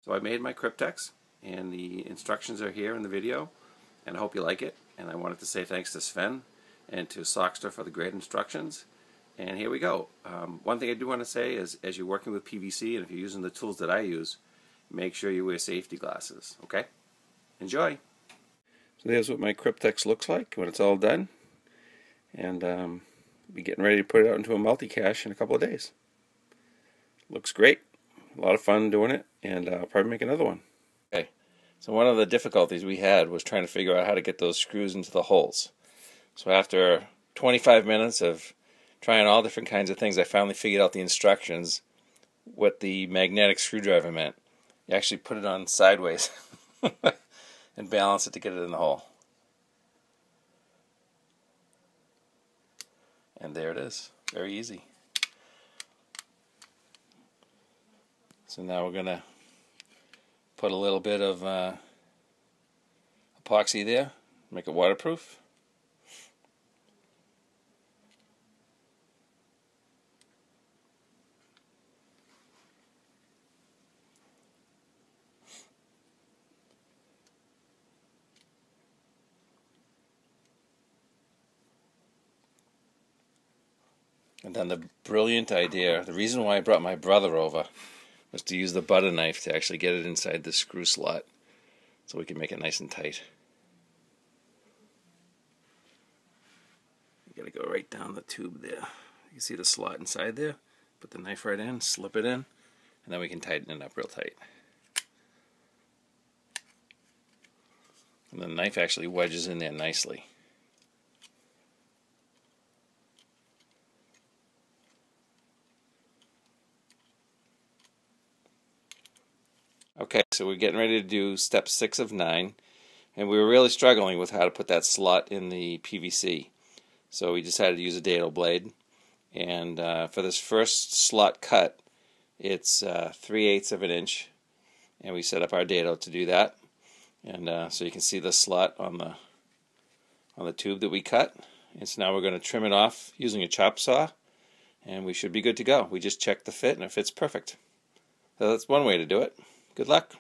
So I made my Cryptex, and the instructions are here in the video, and I hope you like it. And I wanted to say thanks to Sven and to Sockster for the great instructions. And here we go. One thing I do want to say is, as you're working with PVC, and if you're using the tools that I use, make sure you wear safety glasses. Okay? Enjoy! So there's what my Cryptex looks like when it's all done. And be getting ready to put it out into a multi-cache in a couple of days. Looks great. A lot of fun doing it, and I'll probably make another one. Okay, so one of the difficulties we had was trying to figure out how to get those screws into the holes. So after 25 minutes of trying all different kinds of things, I finally figured out the instructions, what the magnetic screwdriver meant. You actually put it on sideways and balance it to get it in the hole. And there it is. Very easy. So now we're going to put a little bit of epoxy there, make it waterproof. And then the brilliant idea, the reason why I brought my brother over, was to use the butter knife to actually get it inside the screw slot so we can make it nice and tight. You gotta go right down the tube there. You can see the slot inside there. Put the knife right in, slip it in, and then we can tighten it up real tight. And the knife actually wedges in there nicely. Okay, so we're getting ready to do step 6 of 9, and we were really struggling with how to put that slot in the PVC. So we decided to use a dado blade, and for this first slot cut, it's 3/8 of an inch, and we set up our dado to do that. And so you can see the slot on the tube that we cut. And so now we're going to trim it off using a chop saw, and we should be good to go. We just checked the fit, and it fits perfect. So that's one way to do it. Good luck.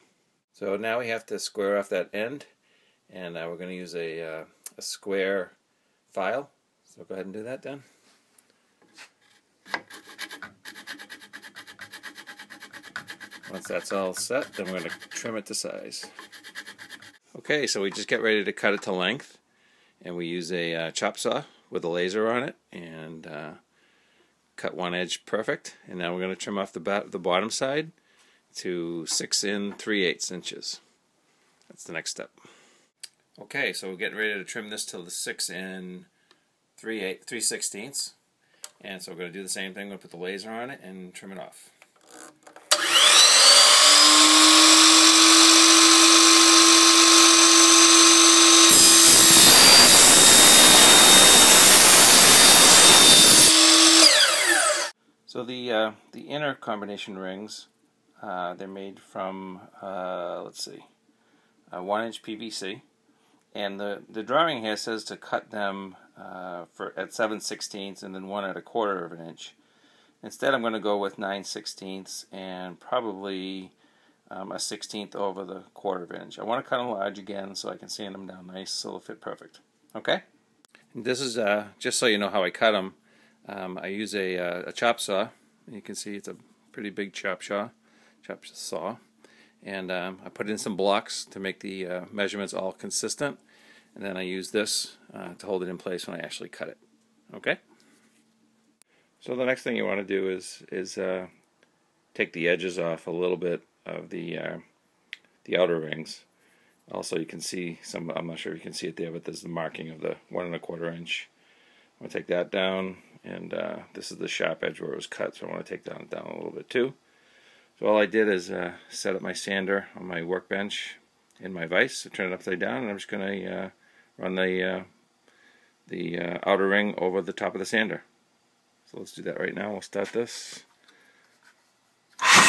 So now we have to square off that end, and we're going to use a square file. So go ahead and do that, Dan. Once that's all set, then we're going to trim it to size. Okay, so we just get ready to cut it to length, and we use a chop saw with a laser on it, and cut one edge perfect. And now we're going to trim off the bottom side to 6 3/8 inches. That's the next step. Okay, so we're getting ready to trim this to the 6 3/16. And so we're going to do the same thing. We're going to put the laser on it and trim it off. So the inner combination rings, they're made from, let's see, 1-inch PVC, and the drawing here says to cut them at 7/16 and then 1 1/4 of an inch. Instead, I'm going to go with 9/16 and probably a 1/16 over the 1/4 of an inch. I want to cut them large again so I can sand them down nice so they'll fit perfect. Okay? And this is just so you know how I cut them. I use a chop saw. You can see it's a pretty big chop saw, and I put in some blocks to make the measurements all consistent, and then I use this to hold it in place when I actually cut it. Okay? So the next thing you want to do is take the edges off a little bit of the outer rings. Also, you can see some. I'm not sure if you can see it there, but there's the marking of the 1 1/4 inch. I'm going to take that down, and this is the sharp edge where it was cut, so I want to take that down a little bit too. So all I did is set up my sander on my workbench in my vise, so turn it upside down, and I'm just going to run the outer ring over the top of the sander. So let's do that right now. We'll start this. Run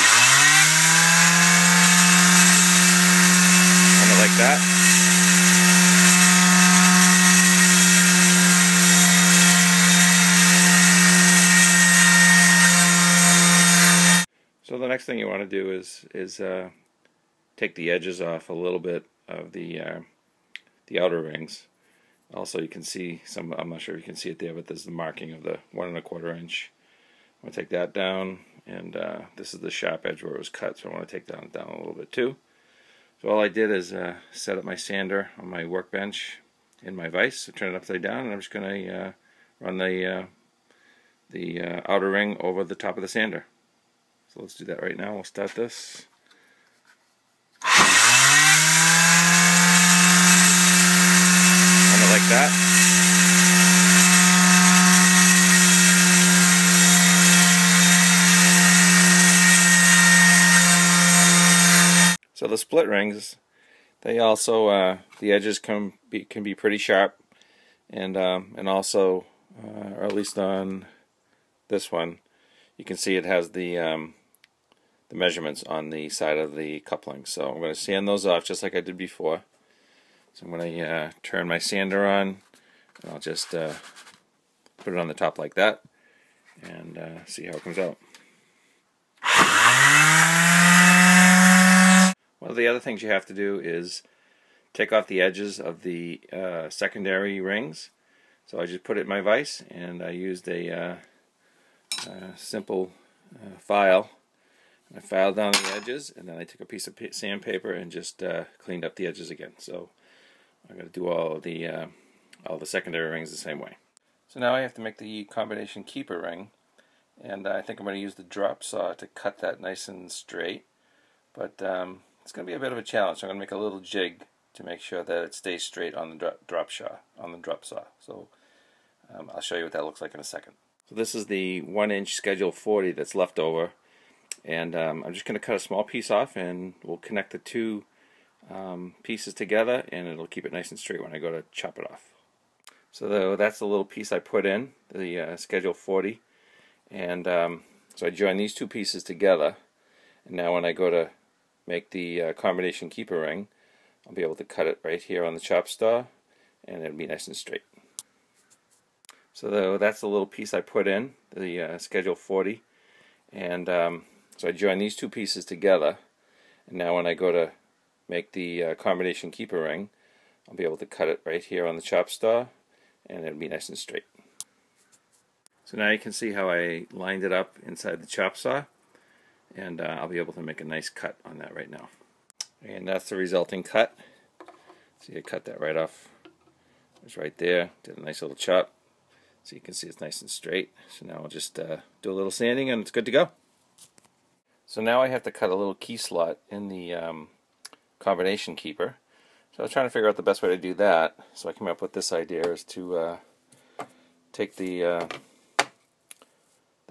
it like that. So the next thing you want to do is take the edges off a little bit of the outer rings. Also, you can see some, I'm not sure if you can see it there, but there's the marking of the 1 1/4 inch. I'm going to take that down, and this is the sharp edge where it was cut, so I want to take that down a little bit too. So all I did is set up my sander on my workbench in my vise, so turn it upside down, and I'm just going to run the outer ring over the top of the sander. So let's do that right now. We'll start this. Run it like that. So the split rings, they also the edges can be pretty sharp, and also, or at least on this one, you can see it has the measurements on the side of the coupling. So I'm going to sand those off just like I did before. So I'm going to turn my sander on, and I'll just put it on the top like that, and see how it comes out. One of the other things you have to do is take off the edges of the secondary rings. So I just put it in my vise, and I used a simple file. I filed down the edges, and then I took a piece of sandpaper and just cleaned up the edges again. So I'm going to do all the secondary rings the same way. So now I have to make the combination keeper ring, and I think I'm going to use the drop saw to cut that nice and straight. But it's going to be a bit of a challenge. So I'm going to make a little jig to make sure that it stays straight on the drop saw. So I'll show you what that looks like in a second. So this is the 1 inch schedule 40 that's left over, and I'm just going to cut a small piece off, and we'll connect the two pieces together, and it'll keep it nice and straight when I go to chop it off. So that's the little piece I put in, the schedule 40, and so I join these two pieces together, and now when I go to make the combination keeper ring, I'll be able to cut it right here on the chop saw, and it'll be nice and straight. So that's the little piece I put in, the schedule 40, and so I join these two pieces together, and now when I go to make the combination keeper ring, I'll be able to cut it right here on the chop saw, and it'll be nice and straight. So now you can see how I lined it up inside the chop saw, and I'll be able to make a nice cut on that right now. And that's the resulting cut. See, I cut that right off. It's right there. Did a nice little chop. So you can see it's nice and straight. So now I'll just do a little sanding, and it's good to go. So now I have to cut a little key slot in the combination keeper. So I was trying to figure out the best way to do that. So I came up with this idea, is to take the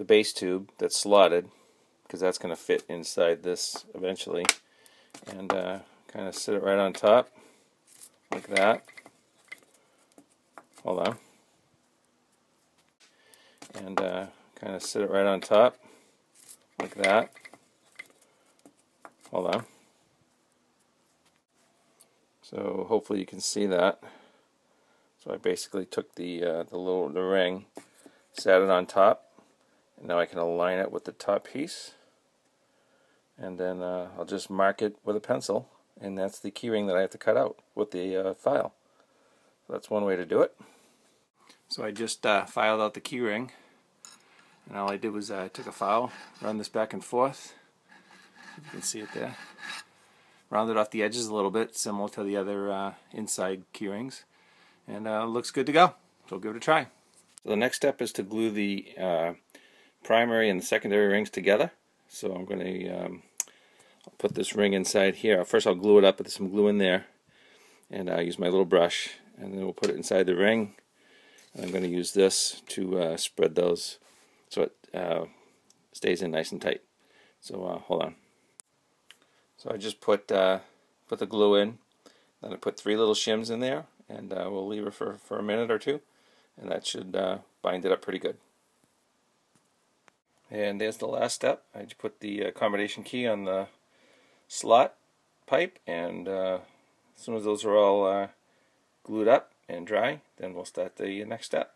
base tube that's slotted, because that's going to fit inside this eventually, and kind of sit it right on top like that. Hold on. And kind of sit it right on top like that. Hold on. So hopefully you can see that. So I basically took the ring, sat it on top, and now I can align it with the top piece, and then I'll just mark it with a pencil, and that's the key ring that I have to cut out with the file. So that's one way to do it. So I just filed out the key ring, and all I did was I took a file, run this back and forth. You can see it there. Rounded off the edges a little bit, similar to the other inside key rings, and it looks good to go. So we'll give it a try. So the next step is to glue the primary and the secondary rings together. So I'm going to I'll put this ring inside here. First I'll glue it up with some glue in there, and I'll use my little brush, and then we'll put it inside the ring. And I'm going to use this to spread those so it stays in nice and tight. So hold on. So I just put the glue in, then I put 3 little shims in there, and we'll leave it for a minute or two, and that should bind it up pretty good. And there's the last step. I just put the combination key on the slot pipe, and as soon as those are all glued up and dry, then we'll start the next step.